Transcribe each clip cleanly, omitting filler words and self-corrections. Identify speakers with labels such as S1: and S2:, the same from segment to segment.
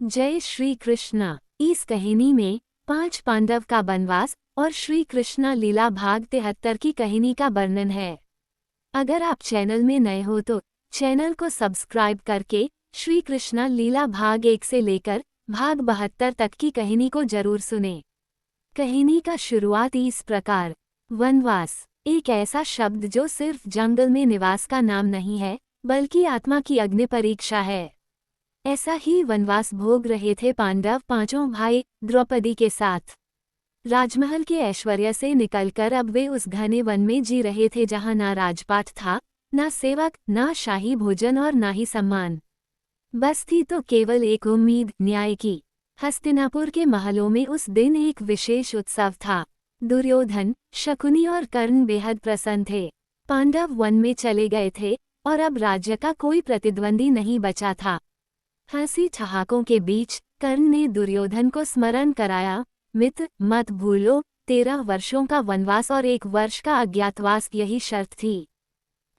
S1: जय श्री कृष्ण। इस कहानी में 5 पांडव का वनवास और श्री कृष्ण लीला भाग 73 की कहानी का वर्णन है। अगर आप चैनल में नए हो तो चैनल को सब्सक्राइब करके श्री कृष्ण लीला भाग 1 से लेकर भाग 72 तक की कहानी को जरूर सुने। कहानी का शुरुआत इस प्रकार। वनवास एक ऐसा शब्द जो सिर्फ जंगल में निवास का नाम नहीं है, बल्कि आत्मा की अग्नि परीक्षा है। ऐसा ही वनवास भोग रहे थे पांडव पांचों भाई द्रौपदी के साथ। राजमहल के ऐश्वर्य से निकलकर अब वे उस घने वन में जी रहे थे जहां ना राजपाट था, ना सेवक, ना शाही भोजन और ना ही सम्मान। बस थी तो केवल एक उम्मीद, न्याय की। हस्तिनापुर के महलों में उस दिन एक विशेष उत्सव था। दुर्योधन, शकुनी और कर्ण बेहद प्रसन्न थे। पांडव वन में चले गए थे और अब राज्य का कोई प्रतिद्वंदी नहीं बचा था। हंसी ठहाकों के बीच कर्ण ने दुर्योधन को स्मरण कराया, मित्र मत भूलो, 13 वर्षों का वनवास और 1 वर्ष का अज्ञातवास यही शर्त थी।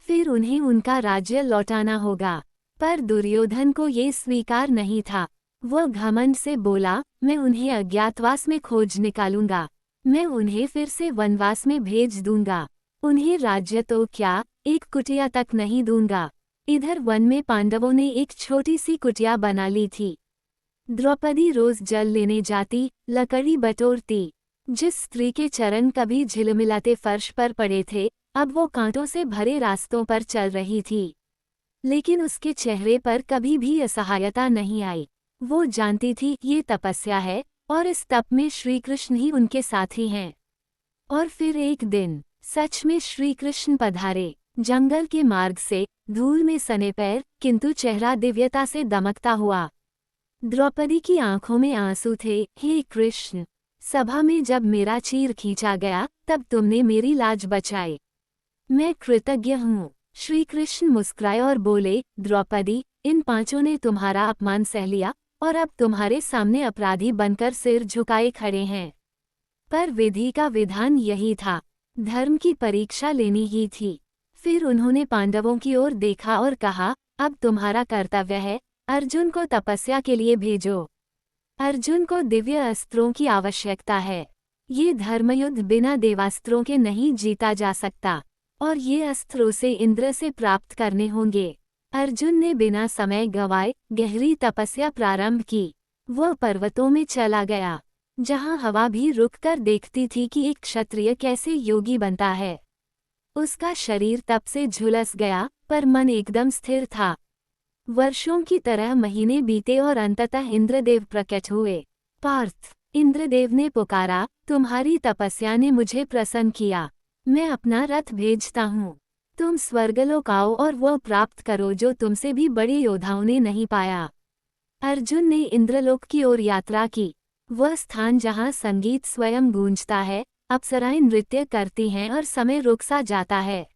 S1: फिर उन्हें उनका राज्य लौटाना होगा। पर दुर्योधन को ये स्वीकार नहीं था। वह घमंड से बोला, मैं उन्हें अज्ञातवास में खोज निकालूंगा, मैं उन्हें फिर से वनवास में भेज दूंगा। उन्हें राज्य तो क्या, एक कुटिया तक नहीं दूंगा। इधर वन में पांडवों ने एक छोटी सी कुटिया बना ली थी। द्रौपदी रोज जल लेने जाती, लकड़ी बटोरती। जिस स्त्री के चरण कभी झिलमिलाते फर्श पर पड़े थे, अब वो कांटों से भरे रास्तों पर चल रही थी। लेकिन उसके चेहरे पर कभी भी असहायता नहीं आई। वो जानती थी ये तपस्या है और इस तप में श्री कृष्ण ही उनके साथी हैं। और फिर एक दिन सच में श्री कृष्ण पधारे। जंगल के मार्ग से धूल में सने पैर, किंतु चेहरा दिव्यता से दमकता हुआ। द्रौपदी की आंखों में आंसू थे। हे कृष्ण, सभा में जब मेरा चीर खींचा गया तब तुमने मेरी लाज बचाई। मैं कृतज्ञ हूँ। श्री कृष्ण मुस्कुराए और बोले, द्रौपदी, इन पांचों ने तुम्हारा अपमान सह लिया और अब तुम्हारे सामने अपराधी बनकर सिर झुकाए खड़े हैं। पर विधि का विधान यही था, धर्म की परीक्षा लेनी ही थी। फिर उन्होंने पांडवों की ओर देखा और कहा, अब तुम्हारा कर्तव्य है, अर्जुन को तपस्या के लिए भेजो। अर्जुन को दिव्य अस्त्रों की आवश्यकता है। ये धर्मयुद्ध बिना देवास्त्रों के नहीं जीता जा सकता, और ये अस्त्र उसे इंद्र से प्राप्त करने होंगे। अर्जुन ने बिना समय गंवाए गहरी तपस्या प्रारंभ की। वह पर्वतों में चला गया, जहां हवा भी रुककर देखती थी कि एक क्षत्रिय कैसे योगी बनता है। उसका शरीर तप से झुलस गया, पर मन एकदम स्थिर था। वर्षों की तरह महीने बीते और अंततः इंद्रदेव प्रकट हुए। पार्थ, इंद्रदेव ने पुकारा, तुम्हारी तपस्या ने मुझे प्रसन्न किया। मैं अपना रथ भेजता हूँ। तुम स्वर्गलोक आओ और वह प्राप्त करो जो तुमसे भी बड़े योद्धाओं ने नहीं पाया। अर्जुन ने इंद्रलोक की ओर यात्रा की। वह स्थान जहाँ संगीत स्वयं गूंजता है, अप्सराएं नृत्य करती हैं और समय रुक सा जाता है।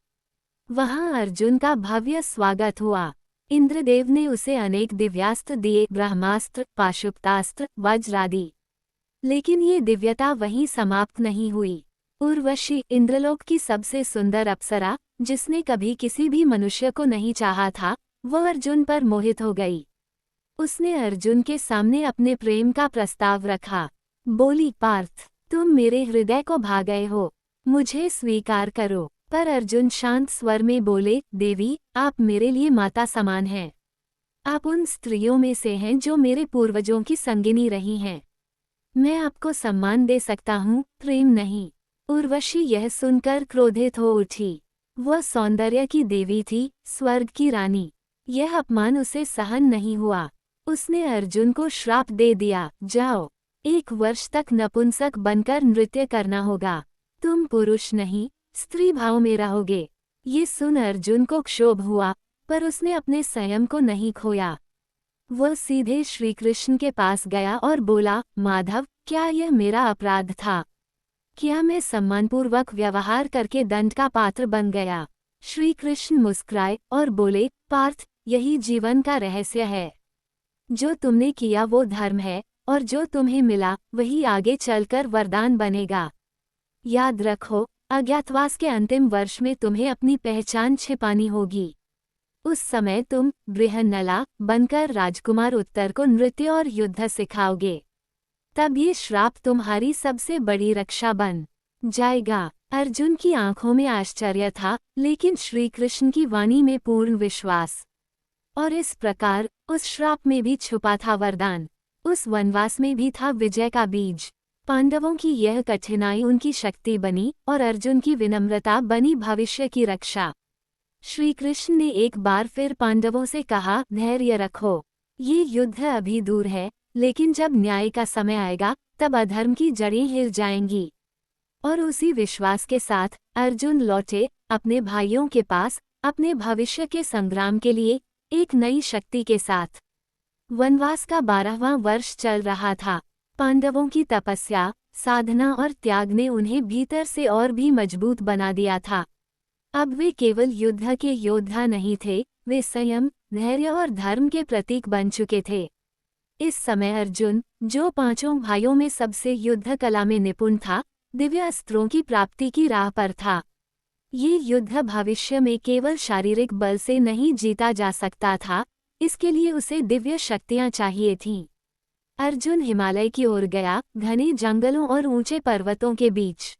S1: वहां अर्जुन का भव्य स्वागत हुआ। इंद्रदेव ने उसे अनेक दिव्यास्त्र दिए, ब्रह्मास्त्र, पाशुपतास्त्र, वज्र आदि। लेकिन ये दिव्यता वहीं समाप्त नहीं हुई। उर्वशी, इंद्रलोक की सबसे सुंदर अप्सरा, जिसने कभी किसी भी मनुष्य को नहीं चाहा था, वह अर्जुन पर मोहित हो गई। उसने अर्जुन के सामने अपने प्रेम का प्रस्ताव रखा। बोली, पार्थ, तुम मेरे हृदय को भा गए हो, मुझे स्वीकार करो। पर अर्जुन शांत स्वर में बोले, देवी, आप मेरे लिए माता समान हैं। आप उन स्त्रियों में से हैं जो मेरे पूर्वजों की संगिनी रही हैं। मैं आपको सम्मान दे सकता हूँ, प्रेम नहीं। उर्वशी यह सुनकर क्रोधित हो उठी। वह सौंदर्य की देवी थी, स्वर्ग की रानी। यह अपमान उसे सहन नहीं हुआ। उसने अर्जुन को श्राप दे दिया, जाओ, 1 वर्ष तक नपुंसक बनकर नृत्य करना होगा। तुम पुरुष नहीं, स्त्री भाव में रहोगे। ये सुन अर्जुन को क्षोभ हुआ, पर उसने अपने संयम को नहीं खोया। वह सीधे श्री कृष्ण के पास गया और बोला, माधव, क्या यह मेरा अपराध था? क्या मैं सम्मानपूर्वक व्यवहार करके दंड का पात्र बन गया? श्री कृष्ण मुस्कुराए और बोले, पार्थ, यही जीवन का रहस्य है। जो तुमने किया वो धर्म है, और जो तुम्हें मिला वही आगे चलकर वरदान बनेगा। याद रखो, अज्ञातवास के अंतिम वर्ष में तुम्हें अपनी पहचान छिपानी होगी। उस समय तुम बृहन्नला बनकर राजकुमार उत्तर को नृत्य और युद्ध सिखाओगे। तब ये श्राप तुम्हारी सबसे बड़ी रक्षा बन जाएगा। अर्जुन की आंखों में आश्चर्य था, लेकिन श्री कृष्ण की वाणी में पूर्ण विश्वास। और इस प्रकार उस श्राप में भी छुपा था वरदान, उस वनवास में भी था विजय का बीज। पांडवों की यह कठिनाई उनकी शक्ति बनी और अर्जुन की विनम्रता बनी भविष्य की रक्षा। श्री कृष्ण ने एक बार फिर पांडवों से कहा, धैर्य रखो, ये युद्ध अभी दूर है, लेकिन जब न्याय का समय आएगा तब अधर्म की जड़ें हिल जाएंगी। और उसी विश्वास के साथ अर्जुन लौटे अपने भाइयों के पास, अपने भविष्य के संग्राम के लिए एक नई शक्ति के साथ। वनवास का 12वां वर्ष चल रहा था। पांडवों की तपस्या, साधना और त्याग ने उन्हें भीतर से और भी मजबूत बना दिया था। अब वे केवल युद्ध के योद्धा नहीं थे, वे संयम, धैर्य और धर्म के प्रतीक बन चुके थे। इस समय अर्जुन, जो 5 भाइयों में सबसे युद्ध कला में निपुण था, दिव्य अस्त्रों की प्राप्ति की राह पर था। ये युद्ध भविष्य में केवल शारीरिक बल से नहीं जीता जा सकता था, इसके लिए उसे दिव्य शक्तियां चाहिए थीं। अर्जुन हिमालय की ओर गया, घने जंगलों और ऊंचे पर्वतों के बीच।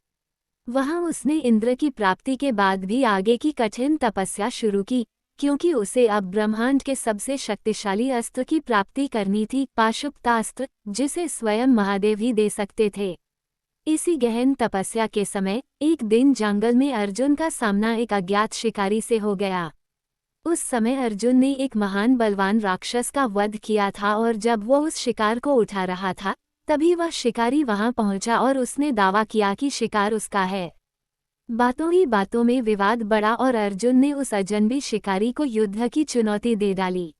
S1: वहां उसने इंद्र की प्राप्ति के बाद भी आगे की कठिन तपस्या शुरू की, क्योंकि उसे अब ब्रह्मांड के सबसे शक्तिशाली अस्त्र की प्राप्ति करनी थी, पाशुपतास्त्र, जिसे स्वयं महादेव ही दे सकते थे। इसी गहन तपस्या के समय एक दिन जंगल में अर्जुन का सामना एक अज्ञात शिकारी से हो गया। उस समय अर्जुन ने एक महान बलवान राक्षस का वध किया था और जब वो उस शिकार को उठा रहा था, तभी वह शिकारी वहां पहुंचा और उसने दावा किया कि शिकार उसका है। बातों ही बातों में विवाद बढ़ा और अर्जुन ने उस अजनबी शिकारी को युद्ध की चुनौती दे डाली।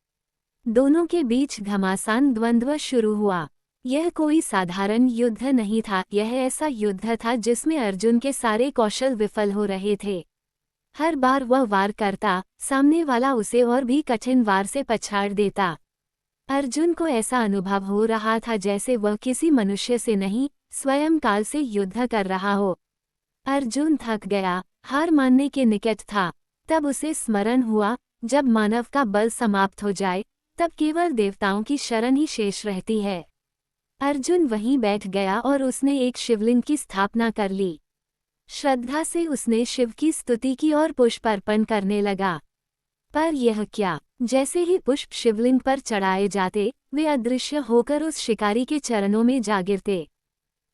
S1: दोनों के बीच घमासान द्वंद्व शुरू हुआ। यह कोई साधारण युद्ध नहीं था, यह ऐसा युद्ध था जिसमें अर्जुन के सारे कौशल विफल हो रहे थे। हर बार वह वार करता, सामने वाला उसे और भी कठिन वार से पछाड़ देता। अर्जुन को ऐसा अनुभव हो रहा था जैसे वह किसी मनुष्य से नहीं, स्वयं काल से युद्ध कर रहा हो। अर्जुन थक गया, हार मानने के निकट था। तब उसे स्मरण हुआ, जब मानव का बल समाप्त हो जाए, तब केवल देवताओं की शरण ही शेष रहती है। अर्जुन वहीं बैठ गया और उसने एक शिवलिंग की स्थापना कर ली। श्रद्धा से उसने शिव की स्तुति की और पुष्प अर्पण करने लगा। पर यह क्या, जैसे ही पुष्प शिवलिंग पर चढ़ाए जाते, वे अदृश्य होकर उस शिकारी के चरणों में जा गिरते।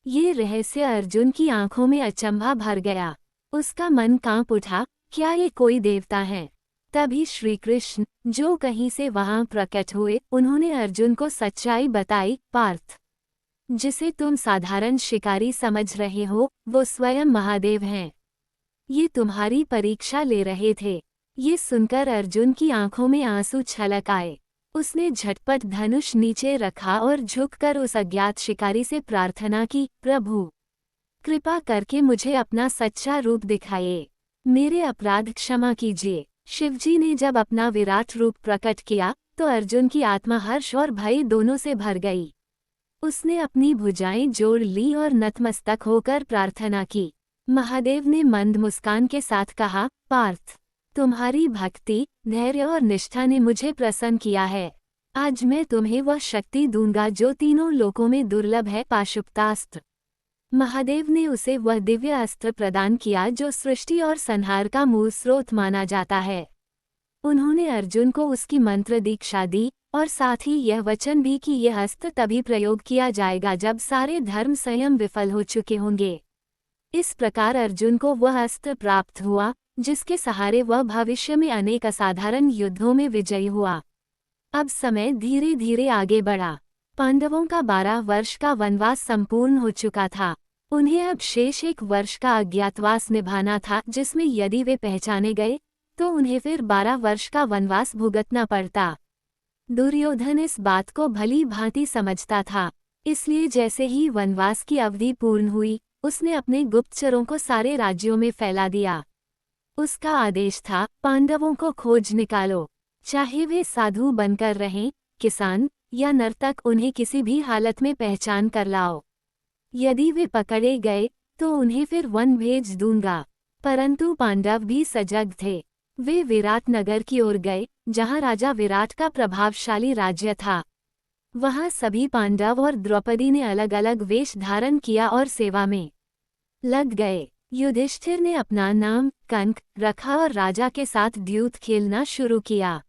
S1: ये रहस्य अर्जुन की आंखों में अचंभा भर गया। उसका मन कांप उठा, क्या ये कोई देवता हैं? तभी श्री कृष्ण, जो कहीं से वहां प्रकट हुए, उन्होंने अर्जुन को सच्चाई बताई। पार्थ, जिसे तुम साधारण शिकारी समझ रहे हो, वो स्वयं महादेव हैं। ये तुम्हारी परीक्षा ले रहे थे। ये सुनकर अर्जुन की आंखों में आंसू छलक आए। उसने झटपट धनुष नीचे रखा और झुककर उस अज्ञात शिकारी से प्रार्थना की, प्रभु, कृपा करके मुझे अपना सच्चा रूप दिखाइए, मेरे अपराध क्षमा कीजिए। शिवजी ने जब अपना विराट रूप प्रकट किया, तो अर्जुन की आत्मा हर्ष और भय दोनों से भर गई। उसने अपनी भुजाएं जोड़ ली और नतमस्तक होकर प्रार्थना की। महादेव ने मंद मुस्कान के साथ कहा, पार्थ, तुम्हारी भक्ति, धैर्य और निष्ठा ने मुझे प्रसन्न किया है। आज मैं तुम्हें वह शक्ति दूंगा जो तीनों लोकों में दुर्लभ है, पाशुपतास्त्र। महादेव ने उसे वह दिव्य अस्त्र प्रदान किया जो सृष्टि और संहार का मूल स्रोत माना जाता है। उन्होंने अर्जुन को उसकी मंत्र दीक्षा दी और साथ ही यह वचन भी कि यह अस्त्र तभी प्रयोग किया जाएगा जब सारे धर्म स्वयं विफल हो चुके होंगे। इस प्रकार अर्जुन को वह अस्त्र प्राप्त हुआ जिसके सहारे वह भविष्य में अनेक असाधारण युद्धों में विजयी हुआ। अब समय धीरे धीरे आगे बढ़ा। पांडवों का 12 वर्ष का वनवास संपूर्ण हो चुका था। उन्हें अब शेष 1 वर्ष का अज्ञातवास निभाना था, जिसमें यदि वे पहचाने गए तो उन्हें फिर 12 वर्ष का वनवास भुगतना पड़ता। दुर्योधन इस बात को भली भांति समझता था, इसलिए जैसे ही वनवास की अवधि पूर्ण हुई, उसने अपने गुप्तचरों को सारे राज्यों में फैला दिया। उसका आदेश था, पांडवों को खोज निकालो, चाहे वे साधु बनकर रहें, किसान या नर्तक, उन्हें किसी भी हालत में पहचान कर लाओ। यदि वे पकड़े गए तो उन्हें फिर वन भेज दूंगा। परंतु पांडव भी सजग थे। वे विराट नगर की ओर गए, जहां राजा विराट का प्रभावशाली राज्य था। वहां सभी पांडव और द्रौपदी ने अलग अलग वेश धारण किया और सेवा में लग गए। युधिष्ठिर ने अपना नाम कंक रखा और राजा के साथ द्यूत खेलना शुरू किया।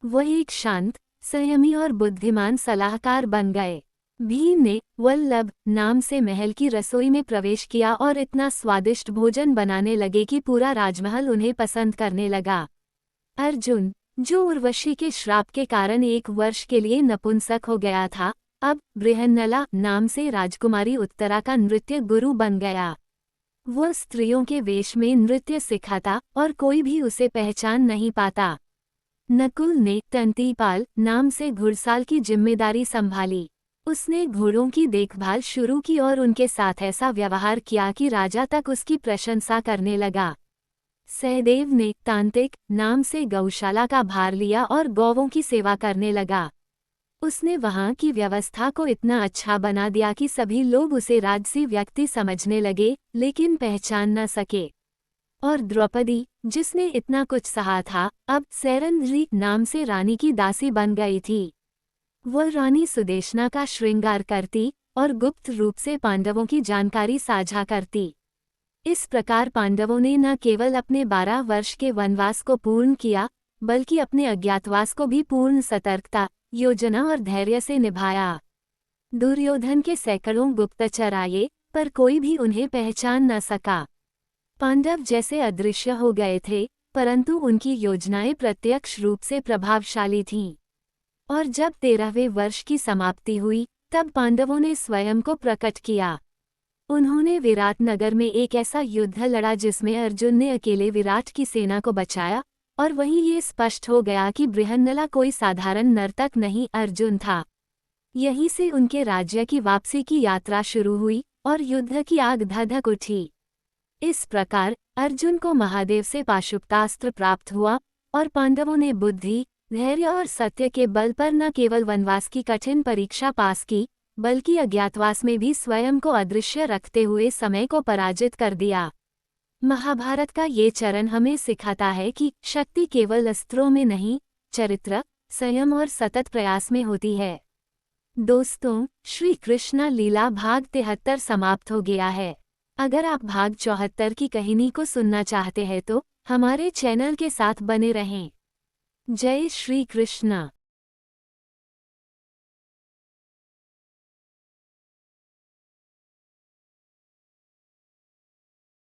S1: वह एक शांत, संयमी और बुद्धिमान सलाहकार बन गए। भीम ने वल्लभ नाम से महल की रसोई में प्रवेश किया और इतना स्वादिष्ट भोजन बनाने लगे कि पूरा राजमहल उन्हें पसंद करने लगा। अर्जुन, जो उर्वशी के श्राप के कारण 1 वर्ष के लिए नपुंसक हो गया था, अब बृहन्नला नाम से राजकुमारी उत्तरा का नृत्य गुरु बन गया। वह स्त्रियों के वेश में नृत्य सिखाता और कोई भी उसे पहचान नहीं पाता। नकुल ने तंतीपाल नाम से घुड़साल की जिम्मेदारी संभाली। उसने घोड़ों की देखभाल शुरू की और उनके साथ ऐसा व्यवहार किया कि राजा तक उसकी प्रशंसा करने लगा। सहदेव ने तांत्रिक नाम से गौशाला का भार लिया और गौवों की सेवा करने लगा। उसने वहां की व्यवस्था को इतना अच्छा बना दिया कि सभी लोग उसे राजसी व्यक्ति समझने लगे, लेकिन पहचान न सके। और द्रौपदी, जिसने इतना कुछ सहा था, अब सैरंध्री नाम से रानी की दासी बन गई थी। वह रानी सुदेशना का श्रृंगार करती और गुप्त रूप से पांडवों की जानकारी साझा करती। इस प्रकार पांडवों ने न केवल अपने 12 वर्ष के वनवास को पूर्ण किया, बल्कि अपने अज्ञातवास को भी पूर्ण सतर्कता, योजना और धैर्य से निभाया। दुर्योधन के सैकड़ों गुप्तचर आए, पर कोई भी उन्हें पहचान न सका। पांडव जैसे अदृश्य हो गए थे, परंतु उनकी योजनाएं प्रत्यक्ष रूप से प्रभावशाली थीं। और जब 13वें वर्ष की समाप्ति हुई, तब पांडवों ने स्वयं को प्रकट किया। उन्होंने विराट नगर में एक ऐसा युद्ध लड़ा जिसमें अर्जुन ने अकेले विराट की सेना को बचाया, और वहीं ये स्पष्ट हो गया कि बृहन्नला कोई साधारण नर्तक नहीं, अर्जुन था। यहीं से उनके राज्य की वापसी की यात्रा शुरू हुई और युद्ध की आग धधक उठी। इस प्रकार अर्जुन को महादेव से पाशुपतास्त्र प्राप्त हुआ और पांडवों ने बुद्धि, धैर्य और सत्य के बल पर न केवल वनवास की कठिन परीक्षा पास की, बल्कि अज्ञातवास में भी स्वयं को अदृश्य रखते हुए समय को पराजित कर दिया। महाभारत का ये चरण हमें सिखाता है कि शक्ति केवल अस्त्रों में नहीं, चरित्र, संयम और सतत प्रयास में होती है। दोस्तों, श्री कृष्ण लीला भाग 73 समाप्त हो गया है। अगर आप भाग 74 की कहानी को सुनना चाहते हैं तो हमारे चैनल के साथ बने रहें। जय श्री कृष्ण।